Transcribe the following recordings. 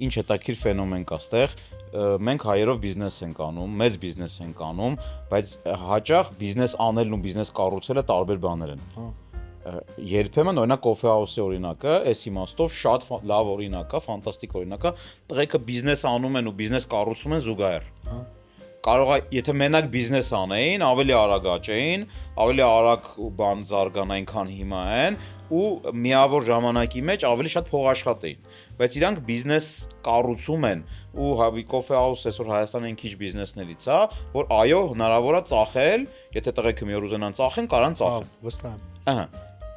ինչ հետաքրքիր ֆենոմեն կա ստեղ, մենք հայերով բիզնես ենք անում, մեծ բիզնես ենք անում, բայց հաճախ բիզնես անելն ու բիզնես կառուցելը տարբեր բաներ են։ Երբեմն օրինակ Coffee House-ի օրինակը, այս իմաստով շատ լավ օրինակ է, ֆանտաստիկ օրինակ է, տղեկը բիզնես անում են ու բիզնես կառուցում են զուգահեռ։ Կարող է, եթե մենակ բիզնես անեին, ավելի արագ աճեին, ավելի արագ բան զարգանային, քան հիմա են, ու միավոր ժամանակի մեջ ավելի շատ փող աշխատեին։ Բայց իրանք բիզնես կառուցում են, ու Coffee House այսօր Հայաստանի քիչ բիզնեսներից է, որ այո, հնարավոր է ծախել, եթե տղեկը մի օր ուզենան ծախեն, կարան ծախեն։ Վստահ եմ։ Ահա։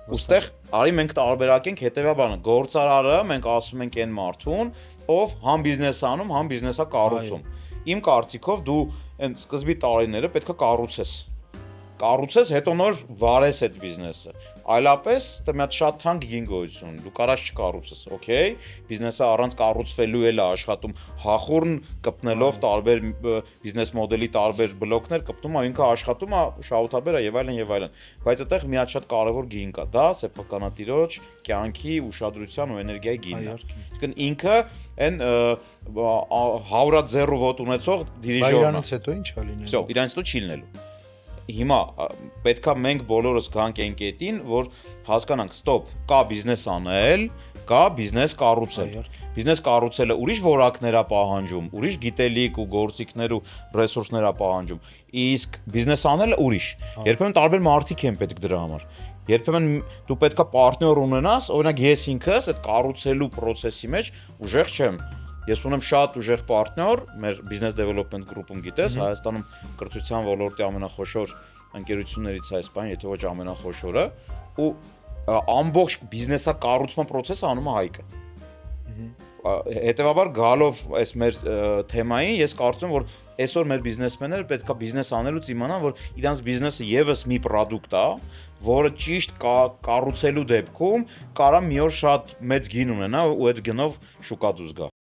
Ոստեղ արի մենք տարբերակենք հետևյալ բանը, գործարարը մենք ասում ենք այն մարդուն, ով համ բիզնես անում, համ բիզնեսա կառուցում։ Իմ կարծիքով դու այն սկզբի տարիները պետքա կառուցես, հետո նոր վարես այդ բիզնեսը։ Այլապես դա մի հատ շատ թանկ գին գոյություն, դու կարաս չկառուցես, օքեյ, բիզնեսը առանց կառուցվելու էլ է աշխատում, հախուռն կպնելով տարբեր բիզնես մոդելի տարբեր բլոկներ կպնում է, ինքը աշխատում է, շահութաբեր է եւ այլն եւ այլն։ Բայց այդտեղ մի հատ շատ կարեւոր գին կա, դա սեփականատիրոջ կյանքի ուշադրության ու էներգիայի գինն է։ Իսկն ինքը այն 100 ոտ ունեցող դիրիժորն է։ Իրանից հետո ինչ է լինելու։ Всё, իրանից հետո չի լինելու։ Հիմա պետքա մենք բոլորս գանք այն կետին, որ հասկանանք, ստոպ, կա բիզնես անել, կա բիզնես կառուցել։ Բիզնես կառուցելը ուրիշ որակներ է պահանջում, ուրիշ գիտելիք ու գործիքներ ու ռեսուրսներ է պահանջում։ Իսկ բիզնես անելը ուրիշ։ Երբեմն տարբեր մարդիկ են պետք դրա համար։ Երբեմն դու պետքա պարտներ ունենաս, օրինակ ես ինքս այդ կառուցելու process-ի մեջ ուժեղ չեմ։ Ես ունեմ շատ ուժեղ պարտներ, մեր business development group-ում գիտես, Հայաստանում կրթության ոլորտի ամենախոշոր ընկերություններից է այս բանը, եթե ոչ ամենախոշորը, ու ամբողջ բիզնեսա կառուցման process-ը անում է Հայկը։ Հետևաբար գալով այս մեր թեմային, ես կարծում եմ, որ այսօր մեր բիզնեսմենները պետքա բիզնես անելուց իմանան, որ իրանց բիզնեսը եւս մի product է, որը ճիշտ կառուցելու դեպքում կարա մի օր շատ մեծ գին ունենա ու այդ գնով շուկա դուրս գա։